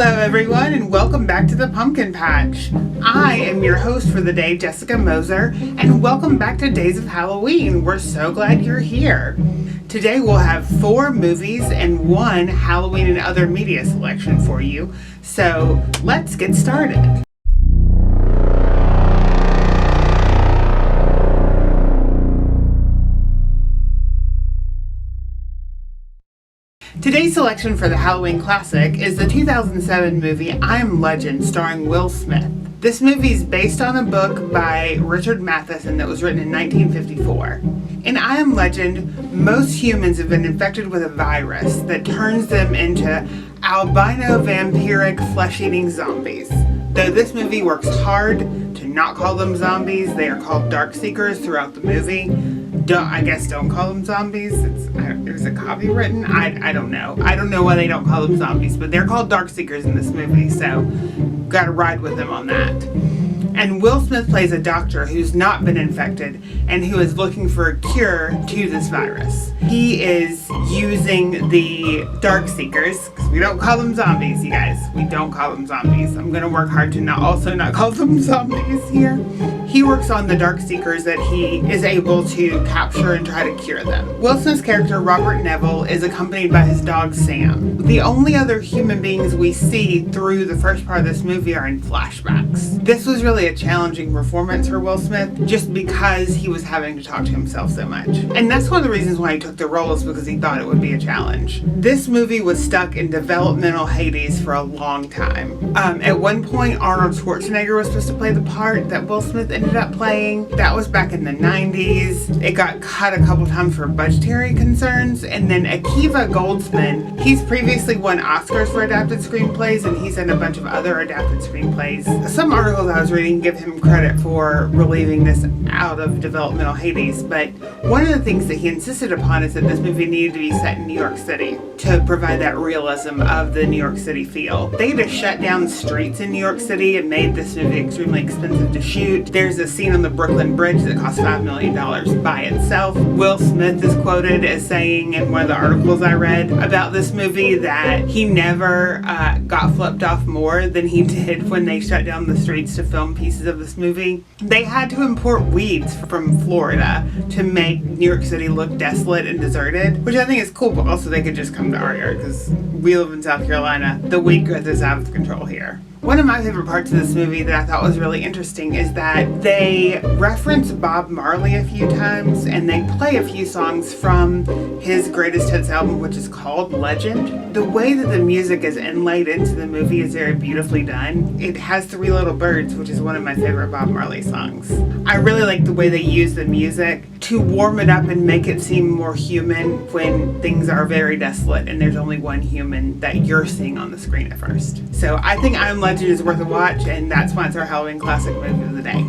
Hello everyone and welcome back to the Pumpkin Patch. I am your host for the day, Jessica Moser, and welcome back to Days of Halloween. We're so glad you're here. Today we'll have 4 movies and 1 Halloween and other media selection for you. So let's get started. Today's selection for the Halloween classic is the 2007 movie I Am Legend starring Will Smith. This movie is based on a book by Richard Matheson that was written in 1954. In I Am Legend, most humans have been infected with a virus that turns them into albino vampiric flesh-eating zombies. Though this movie works hard to not call them zombies, they are called dark seekers throughout the movie. Don't call them zombies. There's a copy written. I don't know. I don't know why they don't call them zombies, but they're called dark seekers in this movie, so gotta ride with them on that. And Will Smith plays a doctor who's not been infected and who is looking for a cure to this virus. He is using the dark seekers, because we don't call them zombies, you guys. We don't call them zombies. I'm going to work hard to not call them zombies here. He works on the dark seekers that he is able to capture and try to cure them. Will Smith's character, Robert Neville, is accompanied by his dog, Sam. The only other human beings we see through the first part of this movie are in flashbacks. This was really a challenging performance for Will Smith just because he was having to talk to himself so much. And that's one of the reasons why he took the role, is because he thought it would be a challenge. This movie was stuck in developmental Hades for a long time. At one point, Arnold Schwarzenegger was supposed to play the part that Will Smith ended up playing. That was back in the 90s. It got cut a couple times for budgetary concerns. And then Akiva Goldsman, he's previously won Oscars for adapted screenplays, and he's done a bunch of other adapted screenplays. Some articles I was reading give him credit for relieving this out of developmental Hades, but one of the things that he insisted upon is that this movie needed to be set in New York City to provide that realism of the New York City feel. They had to shut down streets in New York City and made this movie extremely expensive to shoot. There's a scene on the Brooklyn Bridge that cost $5 million by itself. Will Smith is quoted as saying in one of the articles I read about this movie that he never got flipped off more than he did when they shut down the streets to film pieces of this movie. They had to import weeds from Florida to make New York City look desolate and deserted, which I think is cool, but also they could just come to our yard because we live in South Carolina. The weed growth is out of control here. One of my favorite parts of this movie that I thought was really interesting is that they reference Bob Marley a few times and they play a few songs from his greatest hits album, which is called Legend. The way that the music is inlaid into the movie is very beautifully done. It has Three Little Birds, which is one of my favorite Bob Marley songs. I really like the way they use the music to warm it up and make it seem more human when things are very desolate and there's only one human that you're seeing on the screen at first. So I think I Am Legend is worth a watch, and that's why it's our Halloween classic movie of the day.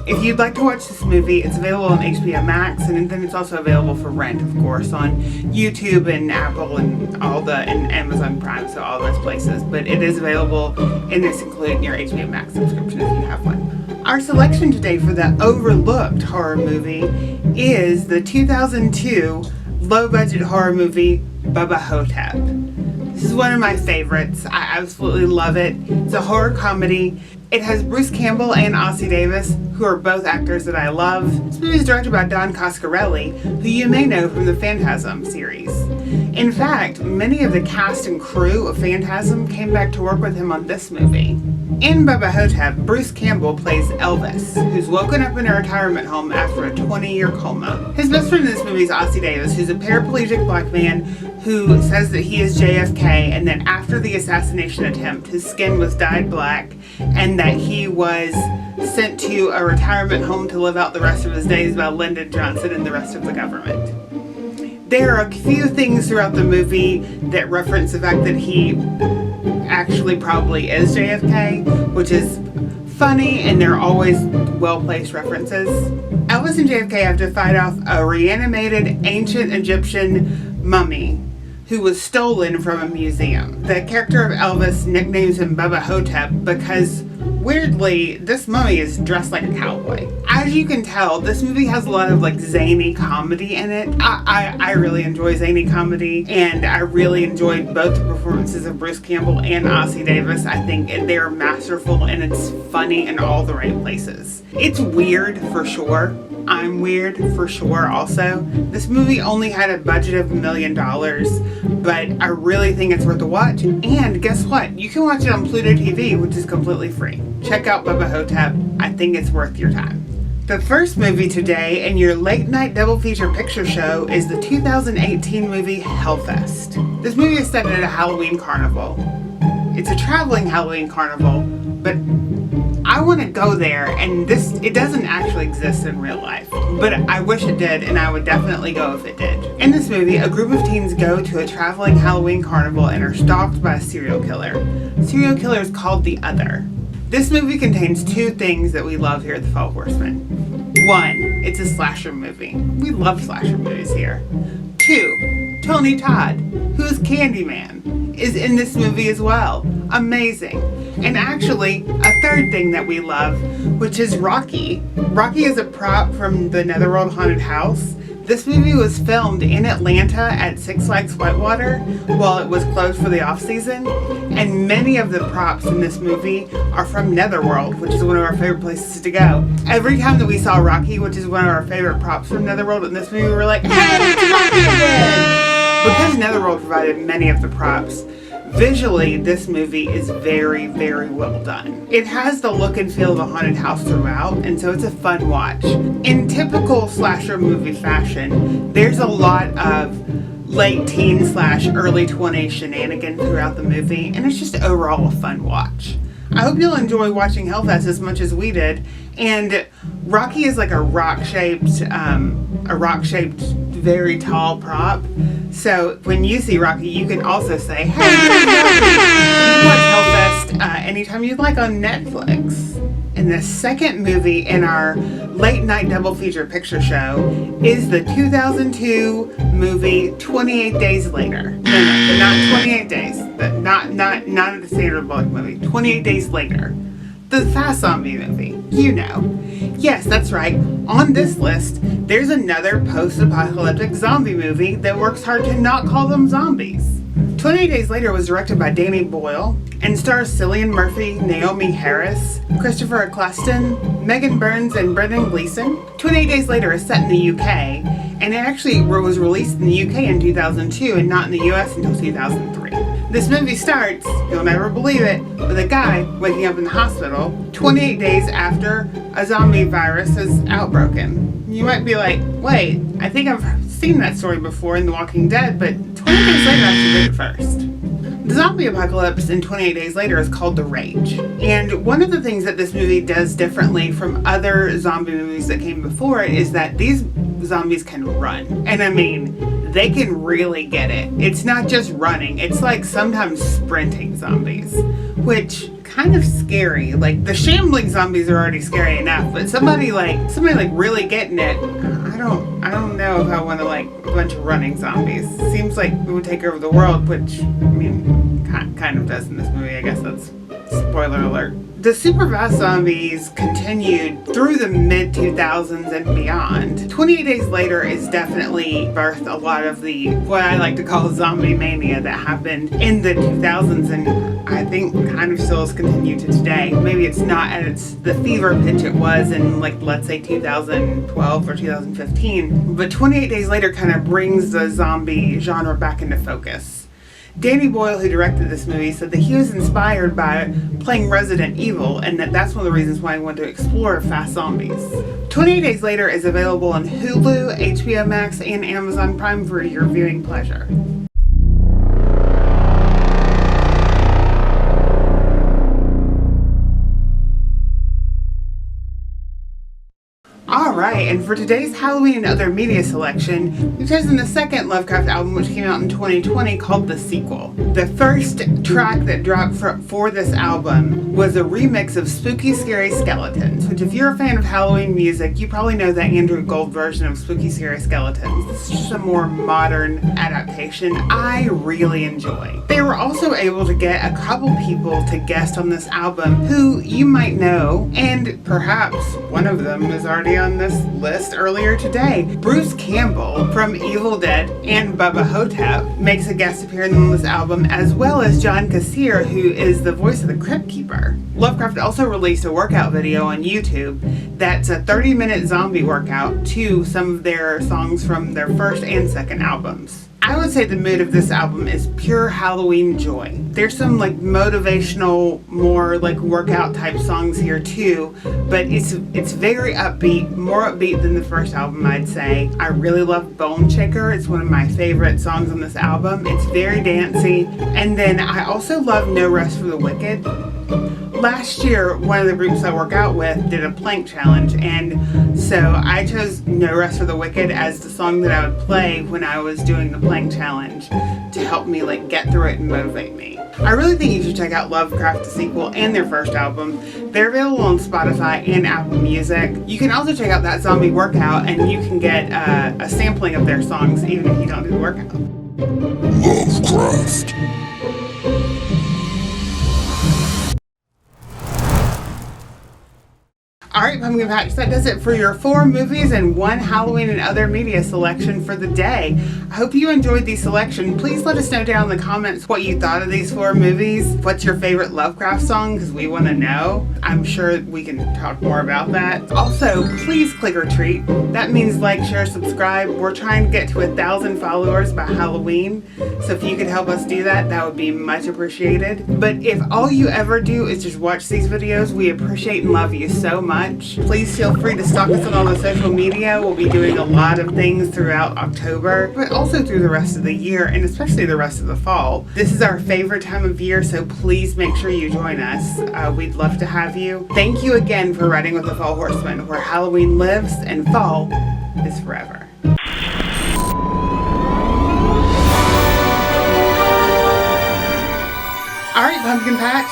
If you'd like to watch this movie, it's available on HBO Max, and then it's also available for rent, of course, on YouTube and Apple and and Amazon Prime, so all those places. But it is available, and it's included in your HBO Max subscription if you have one. Our selection today for the overlooked horror movie is the 2002 low-budget horror movie Bubba Ho-Tep. This is one of my favorites. I absolutely love it. It's a horror comedy. It has Bruce Campbell and Ossie Davis, who are both actors that I love. This movie is directed by Don Coscarelli, who you may know from the Phantasm series. In fact, many of the cast and crew of Phantasm came back to work with him on this movie. In Bubba Ho-Tep, Bruce Campbell plays Elvis, who's woken up in a retirement home after a 20-year coma. His best friend in this movie is Ossie Davis, who's a paraplegic black man who says that he is JFK, and that after the assassination attempt, his skin was dyed black, and that he was sent to a retirement home to live out the rest of his days by Lyndon Johnson and the rest of the government. There are a few things throughout the movie that reference the fact that he actually probably is JFK, which is funny, and they're always well-placed references. Elvis and JFK have to fight off a reanimated ancient Egyptian mummy who was stolen from a museum. The character of Elvis nicknames him Bubba Ho-Tep because weirdly, this mummy is dressed like a cowboy. As you can tell, this movie has a lot of like zany comedy in it. I really enjoy zany comedy, and I really enjoyed both the performances of Bruce Campbell and Ossie Davis. I think they're masterful, and it's funny in all the right places. It's weird for sure. I'm weird for sure also. This movie only had a budget of $1 million, but I really think it's worth a watch. And guess what? You can watch it on Pluto TV, which is completely free. Check out Bubba Ho-Tep. I think it's worth your time. The first movie today in your late night double feature picture show is the 2018 movie Hellfest. This movie is set at a Halloween carnival. It's a traveling Halloween carnival, but I want to go there, and it doesn't actually exist in real life, but I wish it did, and I would definitely go if it did. In this movie, a group of teens go to a traveling Halloween carnival and are stalked by a serial killer. The serial killer is called The Other. This movie contains two things that we love here at the Fall Horsemen. One, it's a slasher movie. We love slasher movies here. Two, Tony Todd, who's Candyman, is in this movie as well. Amazing. And actually, a third thing that we love, which is Rocky. Rocky is a prop from the Netherworld Haunted House. This movie was filmed in Atlanta at Six Flags Whitewater while it was closed for the off-season. And many of the props in this movie are from Netherworld, which is one of our favorite places to go. Every time that we saw Rocky, which is one of our favorite props from Netherworld in this movie, we were like, hey, it's Rocky again! Because Netherworld provided many of the props, visually, this movie is very, very well done. It has the look and feel of a haunted house throughout, and so it's a fun watch. In typical slasher movie fashion, there's a lot of late teen / early 20s shenanigans throughout the movie, and it's just overall a fun watch. I hope you'll enjoy watching Hellfest as much as we did. And Rocky is like a rock-shaped, very tall prop. So when you see Rocky, you can also say, hey, there's Rocky. You can watch Hellfest anytime you'd like on Netflix. And the second movie in our late night double feature picture show is the 2002 movie 28 Days Later. No, not 28 days. Not the Sandra Bullock movie. 28 Days Later. The Fast Zombie movie. You know. Yes, that's right. On this list, there's another post-apocalyptic zombie movie that works hard to not call them zombies. 28 Days Later was directed by Danny Boyle and stars Cillian Murphy, Naomi Harris, Christopher Eccleston, Megan Burns, and Brendan Gleeson. 28 Days Later is set in the UK, and it actually was released in the UK in 2002 and not in the US until 2003. This movie starts, you'll never believe it, with a guy waking up in the hospital 28 days after a zombie virus has outbroken. You might be like, wait, I think I've seen that story before in The Walking Dead, but 28 Days Later actually did it first. The zombie apocalypse in 28 Days Later is called The Rage. And one of the things that this movie does differently from other zombie movies that came before it is that these zombies can run. And I mean, they can really get it. It's not just running, it's like sometimes sprinting zombies, which kind of scary. Like the shambling zombies are already scary enough, but somebody really getting it, I don't know if I want to like a bunch of running zombies. Seems like it would take over the world, which I mean kind of does in this movie. I guess that's spoiler alert. The super fast zombies continued through the mid-2000s and beyond. 28 Days Later is definitely birthed a lot of the, what I like to call zombie mania that happened in the 2000s, and I think kind of still is continued to today. Maybe it's not at the fever pitch it was in, like, let's say 2012 or 2015, but 28 Days Later kind of brings the zombie genre back into focus. Danny Boyle, who directed this movie, said that he was inspired by playing Resident Evil and that's one of the reasons why he wanted to explore fast zombies. 28 Days Later is available on Hulu, HBO Max, and Amazon Prime for your viewing pleasure. Alright, and for today's Halloween and Other Media selection, we've chosen the second Lovecraft album, which came out in 2020, called The Sequel. The first track that dropped for this album was a remix of Spooky Scary Skeletons, which if you're a fan of Halloween music, you probably know the Andrew Gold version of Spooky Scary Skeletons. This is just a more modern adaptation I really enjoy. They were also able to get a couple people to guest on this album who you might know, and perhaps one of them is already on this list earlier today. Bruce Campbell from Evil Dead and Bubba Ho-Tep makes a guest appearance on this album, as well as John Kassir, who is the voice of the Crypt Keeper. Lovecraft also released a workout video on YouTube that's a 30-minute zombie workout to some of their songs from their first and second albums. I would say the mood of this album is pure Halloween joy. There's some like motivational, more like workout type songs here too, but it's very upbeat, more upbeat than the first album, I'd say. I really love Bone Shaker. It's one of my favorite songs on this album. It's very dancey. And then I also love No Rest for the Wicked. Last year, one of the groups I work out with did a plank challenge, and so I chose No Rest for the Wicked as the song that I would play when I was doing the plank challenge to help me like get through it and motivate me. I really think you should check out Lovecraft the Sequel and their first album. They're available on Spotify and Apple Music. You can also check out that zombie workout, and you can get a sampling of their songs even if you don't do the workout. Lovecraft. Alright, Pumpkin Patch, that does it for your 4 movies and 1 Halloween and Other Media selection for the day. I hope you enjoyed the selection. Please let us know down in the comments what you thought of these 4 movies. What's your favorite Lovecraft song? Because we want to know. I'm sure we can talk more about that. Also, please click or treat. That means like, share, subscribe. We're trying to get to 1,000 followers by Halloween. So if you could help us do that, that would be much appreciated. But if all you ever do is just watch these videos, we appreciate and love you so much. Please feel free to stalk us on all the social media. We'll be doing a lot of things throughout October, but also through the rest of the year, and especially the rest of the fall. This is our favorite time of year, so please make sure you join us. We'd love to have you. Thank you again for riding with the Fall Horsemen, where Halloween lives and fall is forever. Alright, Pumpkin Patch,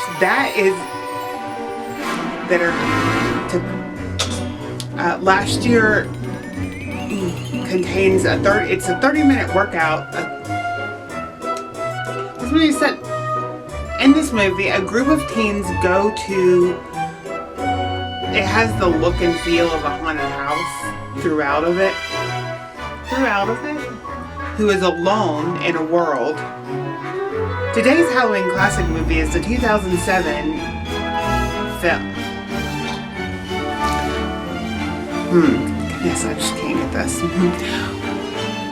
last year contains it's a 30-minute workout. This movie is set in this movie. A group of teens go to. It has the look and feel of a haunted house throughout of it. Who is alone in a world. Today's Halloween classic movie is the 2007 film. Goodness, I just can't get this.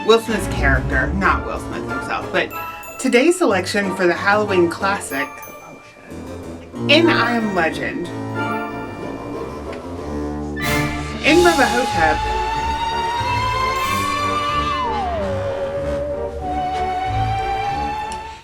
Will Smith's character, not Will Smith himself, but today's selection for the Halloween classic, In I Am Legend. In Bubba Ho-Tep,